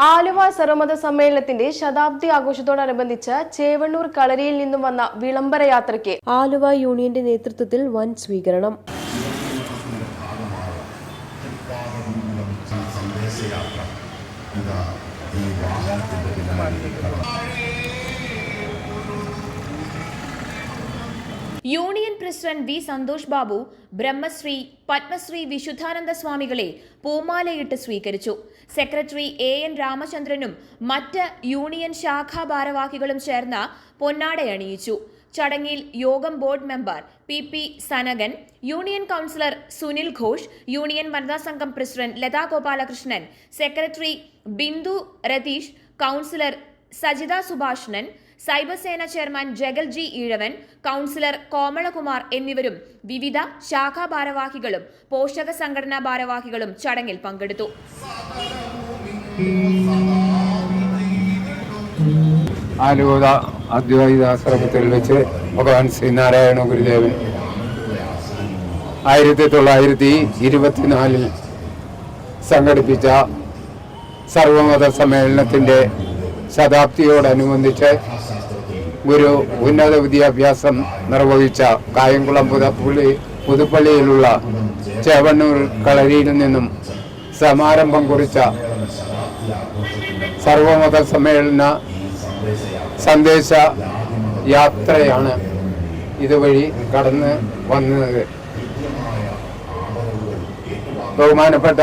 ആലുവ സർവമത സമ്മേളനത്തിന്റെ ശതാബ്ദി ആഘോഷത്തോടനുബന്ധിച്ച് ചേവണ്ണൂർ കളരിയിൽ നിന്നും വന്ന വിളംബര യാത്രയ്ക്ക് ആലുവ യൂണിയന്റെ നേതൃത്വത്തിൽ വൻ സ്വീകരണം. Union president V Santhosh Babu Brahmasree Padmasree Vishuddhananda സ്വാമികളെ പൂമാലയിട്ട് സ്വീകരിച്ചു. സെക്രട്ടറി AN രാമചന്ദ്രനും മറ്റ് യൂണിയൻ ശാഖാ ഭാരവാഹികളും ചേർന്ന് പൊന്നാടയണിയിച്ചു. ചടങ്ങിൽ Yogam board member PP Sanakan, union councillor Sunil Ghosh, union വനിതാ സംഘം president Latha Gopalakrishnan, secretary Bindu Ratheesh, councillor Sajitha Subhashanan, cyber Sena chairman Jagal G Ezhavan, councillor Komalakumar എന്നിവരും വിവിധ ശാഖാ ഭാരവാഹികളും പോഷക സംഘടനാ ഭാരവാഹികളും ചടങ്ങിൽ പങ്കെടുത്തു. ആലുവ അദ്വൈതാശ്രമത്തിൽ വെച്ച് ഭഗവാൻ ശ്രീനാരായണ ഗുരുദേവൻ 1924 സംഘടിപ്പിച്ച സർവമത സമ്മേളനത്തിൻ്റെ ശതാബ്ദിയോടനുബന്ധിച്ച് ഗുരു ഉന്നത വിദ്യാഭ്യാസം നിർവഹിച്ച കായംകുളം പുതുപ്പള്ളിയിലുള്ള ചേവണ്ണൂർ കളരിയിൽ നിന്നും സമാരംഭം കുറിച്ച സർവമത സമ്മേളന സന്ദേശ യാത്രയാണ് ഇതുവഴി കടന്ന് വന്നത്. ബഹുമാനപ്പെട്ട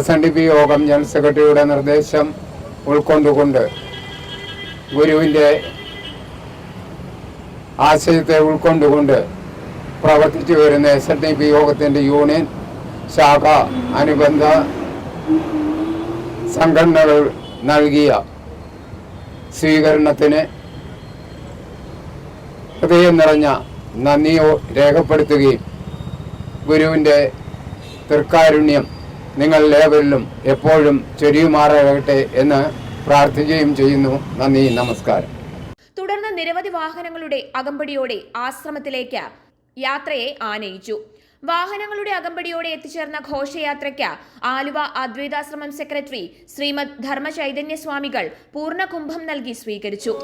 SNDP യോഗം ജനറൽ സെക്രട്ടറിയുടെ നിർദ്ദേശം ഉൾക്കൊണ്ടുകൊണ്ട് ഗുരുവിൻ്റെ ആശയത്തെ ഉൾക്കൊണ്ടുകൊണ്ട് പ്രവർത്തിച്ചു വരുന്ന SNDP യോഗത്തിൻ്റെ യൂണിയൻ ശാഖ അനുബന്ധ സംഘടനകൾ നൽകിയ സ്വീകരണത്തിന് ഹൃദയം നിറഞ്ഞ നന്ദിയോ രേഖപ്പെടുത്തുകയും ഗുരുവിൻ്റെ തൃക്കാരുണ്യം നിങ്ങളേവരിലും എപ്പോഴും ചൊരിയുമാറാകട്ടെ എന്ന് പ്രാർത്ഥിക്കുകയും ചെയ്യുന്നു. നന്ദി, നമസ്കാരം. തുടർന്ന് നിരവധി വാഹനങ്ങളുടെ അകമ്പടിയോടെ ആശ്രമത്തിലേക്ക് യാത്രയെ ആനയിച്ചു. വാഹനങ്ങളുടെ അകമ്പടിയോടെ എത്തിച്ചേർന്ന ഘോഷയാത്രയ്ക്ക് ആലുവ അദ്വൈതാശ്രമം സെക്രട്ടറി ശ്രീമദ് ധർമ്മചൈതന്യ സ്വാമികൾ പൂർണ്ണകുംഭം നൽകി സ്വീകരിച്ചു.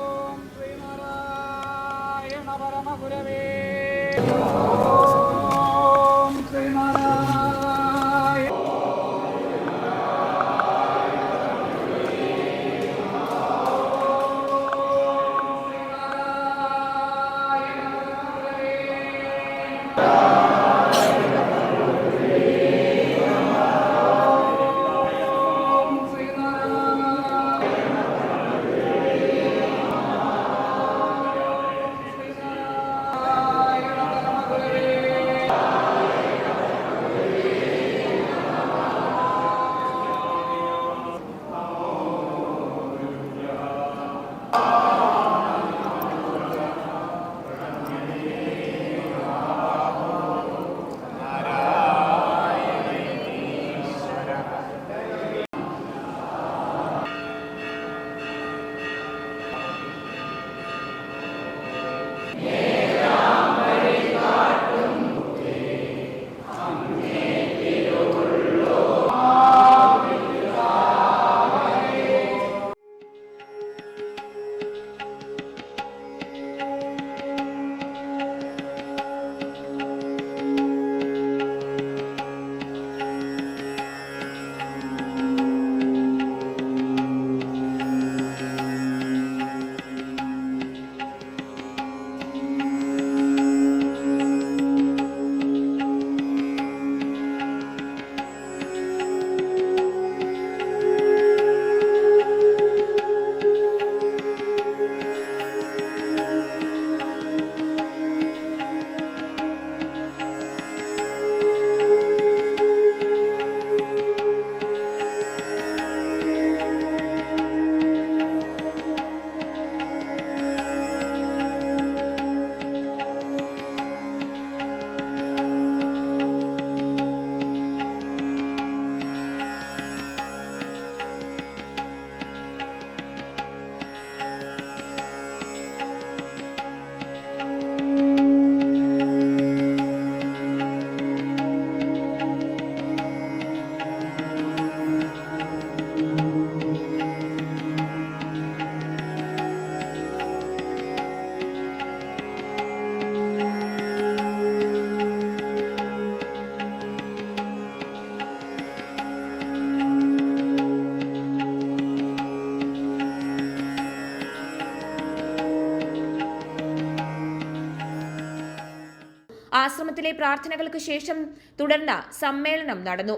ആശ്രമത്തിലെ പ്രാർത്ഥനകൾക്ക് ശേഷം തുടർന്ന് സമ്മേളനം നടന്നു.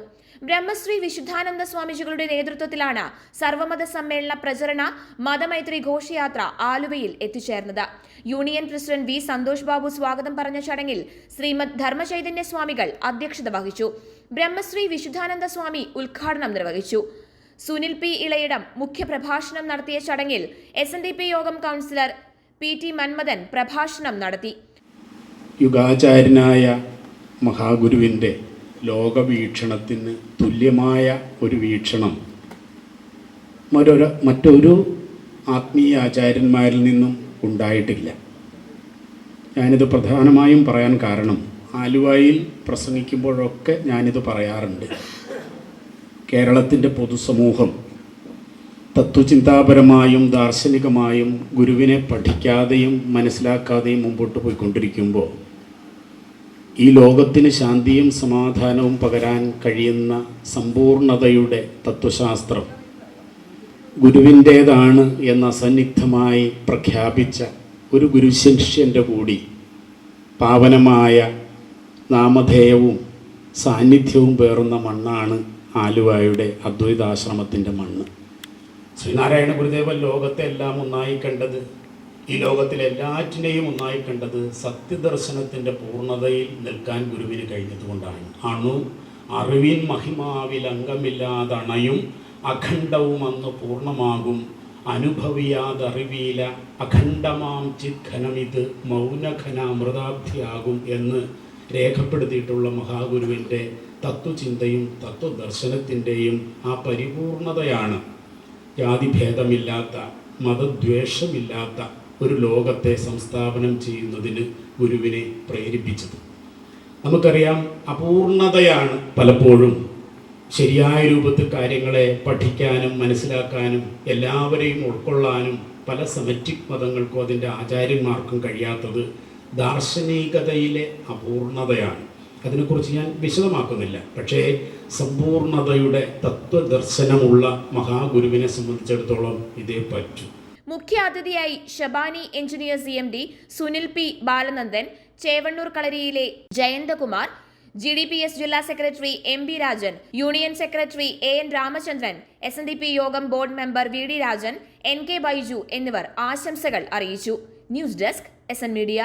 ബ്രഹ്മശ്രീ വിശുദ്ധാനന്ദ സ്വാമിജികളുടെ നേതൃത്വത്തിലാണ് സർവമത സമ്മേളന പ്രചരണ മതമൈത്രി ഘോഷയാത്ര ആലുവയിൽ എത്തിച്ചേർന്നത്. Union president V Santhosh Babu സ്വാഗതം പറഞ്ഞ ചടങ്ങിൽ ശ്രീമദ് ധർമ്മചൈതന്യ സ്വാമികൾ അധ്യക്ഷത വഹിച്ചു. ബ്രഹ്മശ്രീ വിശുദ്ധാനന്ദ സ്വാമി ഉദ്ഘാടനം നിർവഹിച്ചു. സുനിൽ പി ഇളയിടം മുഖ്യപ്രഭാഷണം നടത്തിയ ചടങ്ങിൽ SNDP യോഗം കൗൺസിലർ PT മന്മഥൻ പ്രഭാഷണം നടത്തി. യുഗാചാര്യനായ മഹാഗുരുവിൻ്റെ ലോകവീക്ഷണത്തിന് തുല്യമായ ഒരു വീക്ഷണം മറ്റൊരു ആത്മീയ ആചാര്യന്മാരിൽ നിന്നും ഉണ്ടായിട്ടില്ല. ഞാനിത് പ്രധാനമായും പറയാൻ കാരണം ആലുവയിൽ പ്രസംഗിക്കുമ്പോഴൊക്കെ ഞാനിത് പറയാറുണ്ട്. കേരളത്തിൻ്റെ പൊതുസമൂഹം തത്വചിന്താപരമായും ദാർശനികമായും ഗുരുവിനെ പഠിക്കാതെയും മനസ്സിലാക്കാതെയും മുമ്പോട്ട് പോയിക്കൊണ്ടിരിക്കുമ്പോൾ ഈ ലോകത്തിന് ശാന്തിയും സമാധാനവും പകരാൻ കഴിയുന്ന സമ്പൂർണതയുടെ തത്വശാസ്ത്രം ഗുരുവിൻ്റേതാണ് എന്ന് അസന്നിഗ്ധമായി പ്രഖ്യാപിച്ച ഒരു ഗുരുശിഷ്യൻ്റെ കൂടി പാവനമായ നാമധേയവും സാന്നിധ്യവും പേറുന്ന മണ്ണാണ് ആലുവയുടെ അദ്വൈതാശ്രമത്തിൻ്റെ മണ്ണ്. ശ്രീനാരായണ ഗുരുദേവൻ ലോകത്തെ എല്ലാം ഒന്നായി കണ്ടത്, ഈ ലോകത്തിലെ എല്ലാറ്റിനെയും ഒന്നായി കണ്ടത് സത്യദർശനത്തിൻ്റെ പൂർണ്ണതയിൽ നിൽക്കാൻ ഗുരുവിന് കഴിഞ്ഞതുകൊണ്ടാണ്. അറിവിൻ മഹിമാവിൽ അംഗമില്ലാതണയും അഖണ്ഡവും അന്ന് പൂർണ്ണമാകും അനുഭവിയാതറിവീല അഖണ്ഡമാം ചിത്ഘനമിത് മൗനഘനാമൃതാബ്ധിയാകും എന്ന് രേഖപ്പെടുത്തിയിട്ടുള്ള മഹാഗുരുവിൻ്റെ തത്വചിന്തയും തത്വദർശനത്തിൻ്റെയും ആ പരിപൂർണതയാണ് ജാതിഭേദമില്ലാത്ത മതദ്വേഷമില്ലാത്ത ഒരു ലോകത്തെ സംസ്ഥാപനം ചെയ്യുന്നതിന് ഗുരുവിനെ പ്രേരിപ്പിച്ചത്. നമുക്കറിയാം, അപൂർണതയാണ് പലപ്പോഴും ശരിയായ രൂപത്തിൽ കാര്യങ്ങളെ പഠിക്കാനും മനസ്സിലാക്കാനും എല്ലാവരെയും ഉൾക്കൊള്ളാനും പല സെമറ്റിക് മതങ്ങൾക്കും അതിൻ്റെ ആചാര്യന്മാർക്കും കഴിയാത്തത് ദാർശനികതയിലെ അപൂർണതയാണ്. അതിനെക്കുറിച്ച് ഞാൻ വിശദമാക്കുന്നില്ല. പക്ഷേ സമ്പൂർണതയുടെ തത്വദർശനമുള്ള മഹാഗുരുവിനെ സംബന്ധിച്ചിടത്തോളം ഇതേ പറ്റൂ. മുഖ്യ അതിഥിയായി Shabani engineers CMD Sunil P Balanandan, Chevannur കളരിയിലെ ജയന്തകുമാർ, GDPS ജില്ലാ secretary MB Rajan, union secretary AN Ramachandran, SNDP Yogam board member VD Rajan, NK Baiju എന്നിവർ ആശംസകൾ അറിയിച്ചു. News desk SN media.